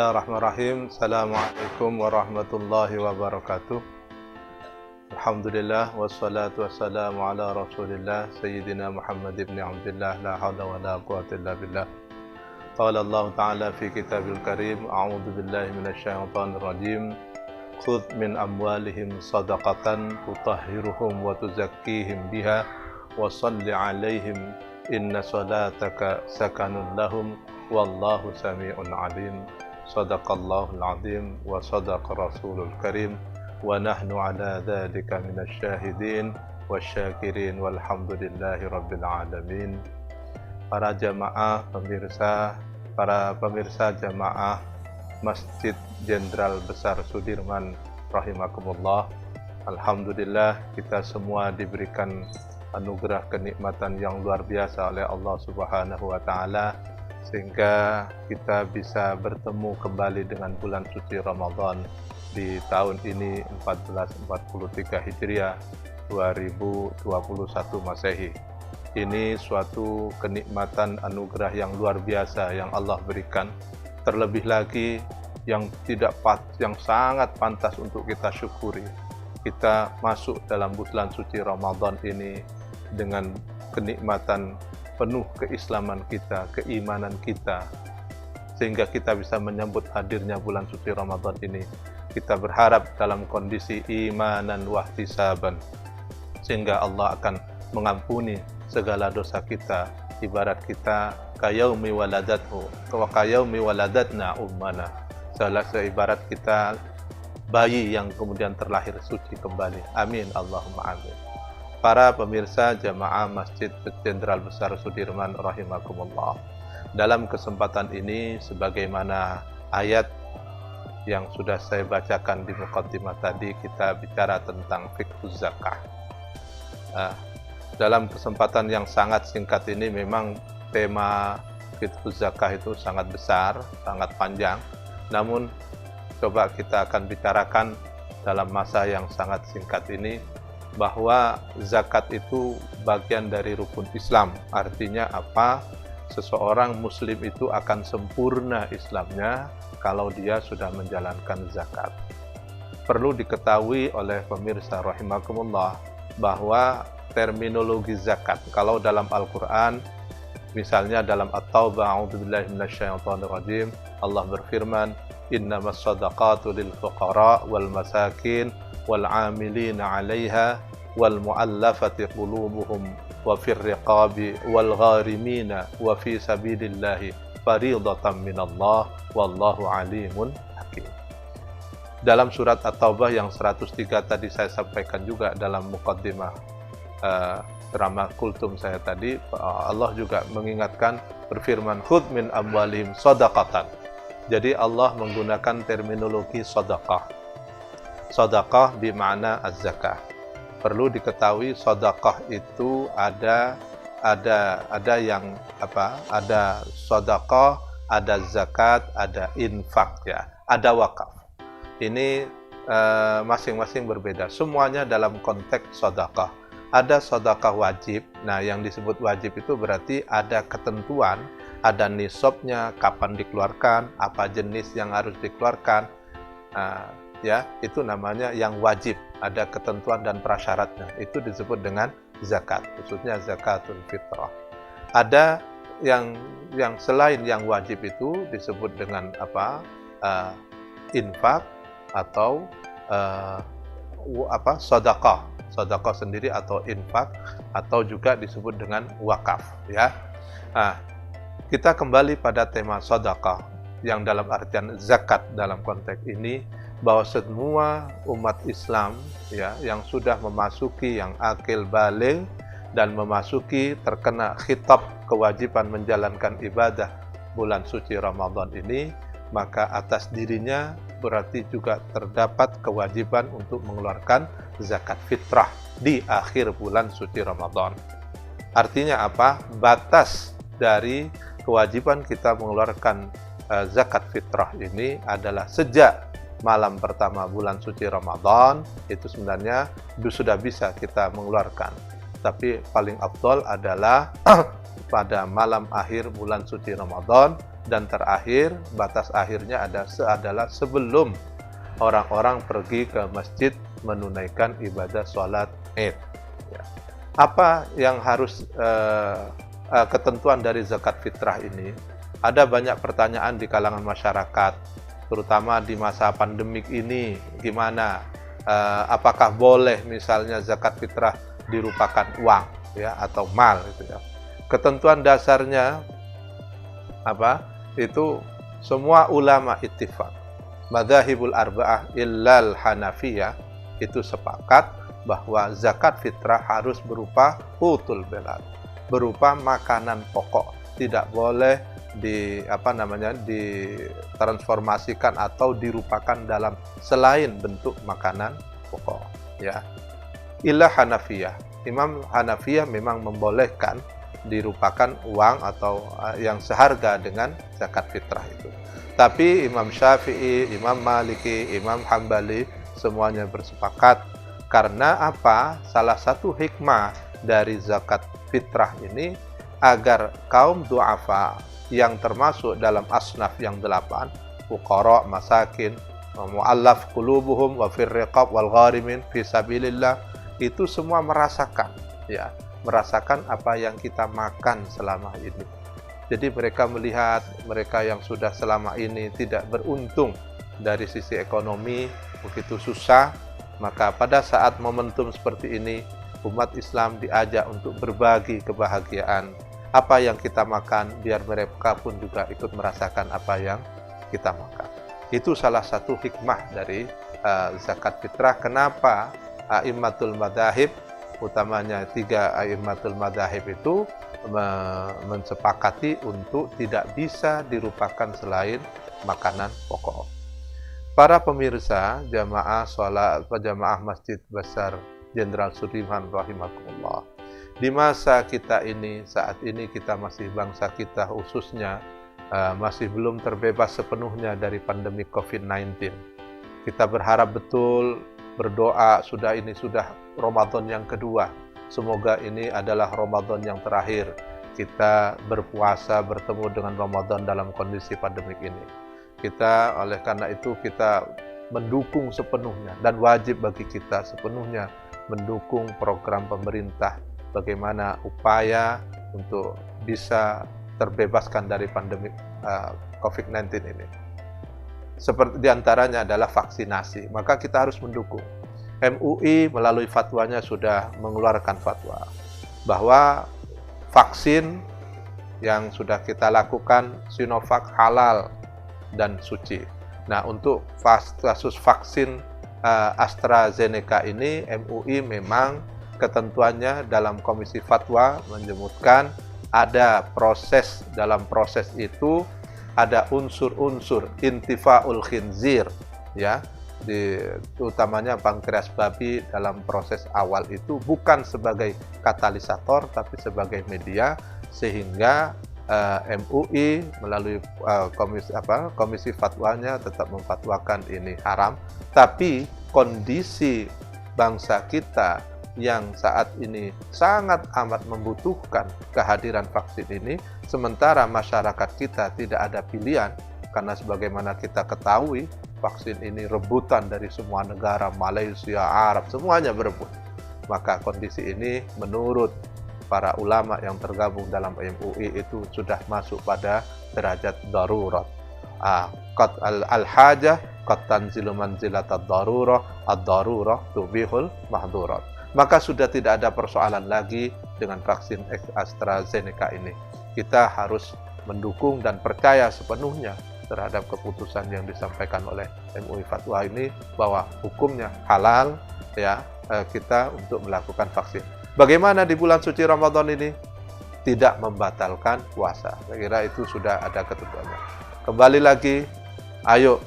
Bismillahirrahmanirrahim. Assalamualaikum warahmatullahi wabarakatuh. Alhamdulillah wassalatu wassalamu ala Rasulillah Sayyidina Muhammad ibn Abdullah la hawla wa la quwwata illa billah. Qala Allah Ta'ala fi kitabil karim, a'udzu billahi minasyaitonir rajim. Khudh min amwalihim shadaqatan tutahhiruhum wa tuzakkihim biha wa shalli 'alaihim inna salataka sakanun lahum wallahu sami'un 'alim. Shadaqallahul 'azim wa shadaqa rasulul karim wa nahnu 'ala dzalika minasyahidin wasyakirin walhamdulillahi rabbil alamin. Para jamaah pemirsa, para pemirsa jamaah Masjid Jenderal Besar Sudirman rahimakumullah. Alhamdulillah kita semua diberikan anugerah kenikmatan yang luar biasa oleh Allah Subhanahu wa taala sehingga kita bisa bertemu kembali dengan bulan suci Ramadan di tahun ini 1443 Hijriah 2021 Masehi. Ini suatu kenikmatan anugerah yang luar biasa yang Allah berikan. Terlebih lagi yang sangat pantas untuk kita syukuri. Kita masuk dalam bulan suci Ramadan ini dengan kenikmatan penuh keislaman kita, keimanan kita, sehingga kita bisa menyambut hadirnya bulan suci Ramadan ini. Kita berharap dalam kondisi imanan wahtisaban, sehingga Allah akan mengampuni segala dosa kita. Ibarat kita kayaumi waladathu wa kayaumi waladatna ummana. Ibarat kita bayi yang kemudian terlahir suci kembali. Amin Allahumma amin. Para pemirsa jamaah Masjid Jenderal Besar Sudirman rahimakumullah. Dalam kesempatan ini sebagaimana ayat yang sudah saya bacakan di muqaddimah tadi, kita bicara tentang fiqhuz zakah. Dalam kesempatan yang sangat singkat ini memang tema fiqhuz zakah itu sangat besar, sangat panjang. Namun coba kita akan bicarakan dalam masa yang sangat singkat ini bahwa zakat itu bagian dari rukun Islam. Artinya apa? Seseorang muslim itu akan sempurna Islamnya kalau dia sudah menjalankan zakat. Perlu diketahui oleh pemirsa rahimakumullah bahwa terminologi zakat, kalau dalam Al-Quran, misalnya dalam At-Taubah, a'udzubillahi minasyaitonir rajim, Allah berfirman, innamas shadaqatu lil fuqara wal masakin wal 'amilina 'alaiha wal mu'allafati qulubuhum wa fir riqabi wal gharimina wa fi sabilillahi fariidatan minallah wallahu 'alimun hakim. Dalam surat At-Taubah yang 103 tadi saya sampaikan juga dalam muqaddimah ceramah kultum saya tadi, Allah juga mengingatkan berfirman khudh min amwalihim shadaqatan. Jadi Allah menggunakan terminologi sedekah. Sedekah bermakna az-zakah. Perlu diketahui sedekah itu ada yang apa? Ada sedekah, ada zakat, ada infak ya, ada wakaf. Ini masing-masing berbeda. Semuanya dalam konteks sedekah. Ada sedekah wajib. Nah, yang disebut wajib itu berarti ada ketentuan, ada nisabnya, kapan dikeluarkan, apa jenis yang harus dikeluarkan. Ya, itu namanya yang wajib, ada ketentuan dan prasyaratnya. Itu disebut dengan zakat, khususnya zakatul fitrah. Ada yang selain yang wajib itu disebut dengan apa? Infak atau sedekah. Sedekah sendiri atau infak, atau juga disebut dengan wakaf ya. Nah, kita kembali pada tema sedekah yang dalam artian zakat dalam konteks ini, bahwa semua umat Islam ya yang sudah memasuki yang akil baligh dan memasuki terkena khitab kewajiban menjalankan ibadah bulan suci Ramadan ini, maka atas dirinya berarti juga terdapat kewajiban untuk mengeluarkan zakat fitrah di akhir bulan suci Ramadan. Artinya apa? Batas dari kewajiban kita mengeluarkan zakat fitrah ini adalah sejak malam pertama bulan suci Ramadan, itu sebenarnya sudah bisa kita mengeluarkan. Tapi paling afdol adalah pada malam akhir bulan suci Ramadan dan terakhir batas akhirnya adalah sebelum orang-orang pergi ke masjid menunaikan ibadah sholat Id. Ya. Apa yang harus ketentuan dari zakat fitrah ini? Ada banyak pertanyaan di kalangan masyarakat, terutama di masa pandemik ini. Gimana? Apakah boleh misalnya zakat fitrah dirupakan uang, ya, atau mal, gitu ya? Ketentuan dasarnya apa? Itu semua ulama ittifaq, madzhabul arba'ah illal Hanafiyah, itu sepakat bahwa zakat fitrah harus berupa qutul balad, berupa makanan pokok, tidak boleh ditransformasikan atau dirupakan dalam selain bentuk makanan pokok, ya. Illa Hanafiyah, Imam Hanafiyah memang membolehkan dirupakan uang atau yang seharga dengan zakat fitrah itu. Tapi Imam Syafi'i, Imam Maliki, Imam Hambali semuanya bersepakat. Karena apa? Salah satu hikmah dari zakat fitrah ini agar kaum du'afa yang termasuk dalam asnaf yang 8, fuqara, masakin, mu'allaf qulubuhum wa fir riqab wal gharimin fi sabilillah, itu semua merasakan, ya, merasakan apa yang kita makan selama ini. Jadi mereka melihat mereka yang sudah selama ini tidak beruntung dari sisi ekonomi, begitu susah, maka pada saat momentum seperti ini umat Islam diajak untuk berbagi kebahagiaan. Apa yang kita makan, biar mereka pun juga ikut merasakan apa yang kita makan. Itu salah satu hikmah dari zakat fitrah. Kenapa a'immatul madzahib, utamanya 3 a'immatul madzahib itu mensepakati untuk tidak bisa dirupakan selain makanan pokok. Para pemirsa jamaah Masjid Besar Jenderal Sudirman rahimakumullah. Di masa kita ini, saat ini kita masih bangsa kita khususnya masih belum terbebas sepenuhnya dari pandemi COVID-19. Kita berharap betul, berdoa, sudah Ramadan yang kedua. Semoga ini adalah Ramadan yang terakhir. Kita berpuasa bertemu dengan Ramadan dalam kondisi pandemik ini. Oleh karena itu kita mendukung sepenuhnya dan wajib bagi kita sepenuhnya mendukung program pemerintah bagaimana upaya untuk bisa terbebaskan dari pandemi COVID-19 ini. Seperti diantaranya adalah vaksinasi, maka kita harus mendukung. MUI melalui fatwanya sudah mengeluarkan fatwa bahwa vaksin yang sudah kita lakukan Sinovac halal dan suci. Nah, untuk kasus vaksin AstraZeneca ini MUI memang ketentuannya dalam komisi fatwa menyebutkan ada proses, dalam proses itu ada unsur-unsur intifaul khinzir, ya, utamanya pankreas babi dalam proses awal itu bukan sebagai katalisator tapi sebagai media, sehingga MUI melalui komisi fatwanya tetap memfatwakan ini haram. Tapi kondisi bangsa kita yang saat ini sangat amat membutuhkan kehadiran vaksin ini, sementara masyarakat kita tidak ada pilihan, karena sebagaimana kita ketahui vaksin ini rebutan dari semua negara, Malaysia, Arab, semuanya berebut. Maka kondisi ini menurut para ulama yang tergabung dalam MUI itu sudah masuk pada derajat darurat. Qad al-hajah qad tanzilu manzilatad darurah, ad-darurah tubihul mahdurat. Maka sudah tidak ada persoalan lagi dengan vaksin AstraZeneca ini. Kita harus mendukung dan percaya sepenuhnya terhadap keputusan yang disampaikan oleh MUI fatwa ini bahwa hukumnya halal, ya, kita untuk melakukan vaksin. Bagaimana di bulan suci Ramadan ini? Tidak membatalkan puasa. Saya kira itu sudah ada ketentuannya. Kembali lagi, ayo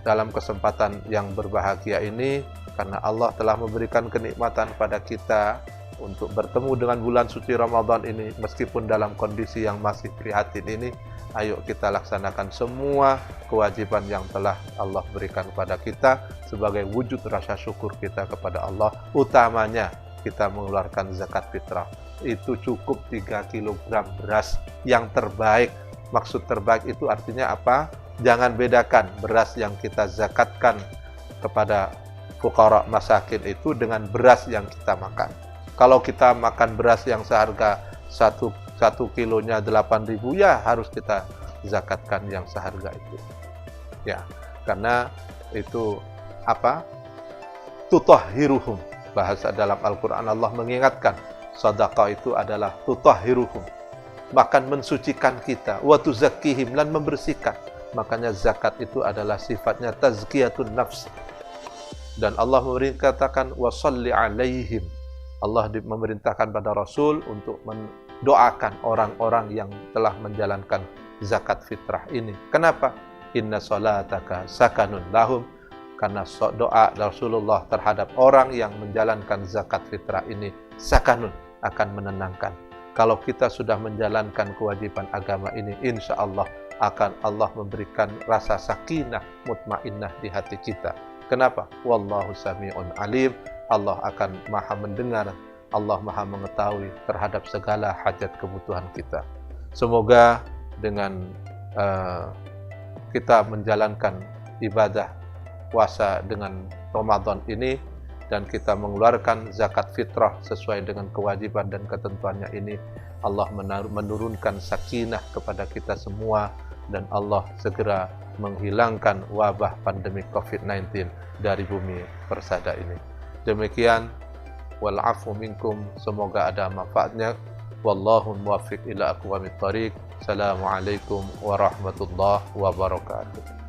dalam kesempatan yang berbahagia ini, karena Allah telah memberikan kenikmatan pada kita untuk bertemu dengan bulan suci Ramadan ini, meskipun dalam kondisi yang masih prihatin ini, ayo kita laksanakan semua kewajiban yang telah Allah berikan kepada kita sebagai wujud rasa syukur kita kepada Allah. Utamanya kita mengeluarkan zakat fitrah. Itu cukup 3 kg beras yang terbaik Maksud terbaik itu artinya apa? Jangan bedakan beras yang kita zakatkan kepada fuqara masakin itu dengan beras yang kita makan. Kalau kita makan beras yang seharga 1 kilonya 8.000, ya harus kita zakatkan yang seharga itu. Ya, karena itu apa? Tutahhiruhum. Bahasa dalam Al-Qur'an Allah mengingatkan, sedekah itu adalah tutahhiruhum. Bahkan mensucikan kita, wa tuzakkihim, dan membersihkan. Makanya zakat itu adalah sifatnya tazkiyatun nafs. Dan Allah memerintahkan wasalli alaihim. Allah memerintahkan pada Rasul untuk mendoakan orang-orang yang telah menjalankan zakat fitrah ini. Kenapa? Inna salataka sakanun lahum. Karena doa Rasulullah terhadap orang yang menjalankan zakat fitrah ini sakanun, akan menenangkan. Kalau kita sudah menjalankan kewajiban agama ini, insya Allah akan Allah memberikan rasa sakinah, mutmainnah di hati kita. Kenapa? Wallahu sami'un alim. Allah akan maha mendengar, Allah maha mengetahui terhadap segala hajat kebutuhan kita. Semoga dengan kita menjalankan ibadah puasa dengan Ramadan ini, dan kita mengeluarkan zakat fitrah sesuai dengan kewajiban dan ketentuannya ini, Allah menurunkan sakinah kepada kita semua, dan Allah segera menghilangkan wabah pandemi COVID-19 dari bumi persada ini. Demikian, wal afu minkum, semoga ada manfaatnya. Wallahu muwaffiq ila aqwamit thariq. Assalamualaikum warahmatullahi wabarakatuh.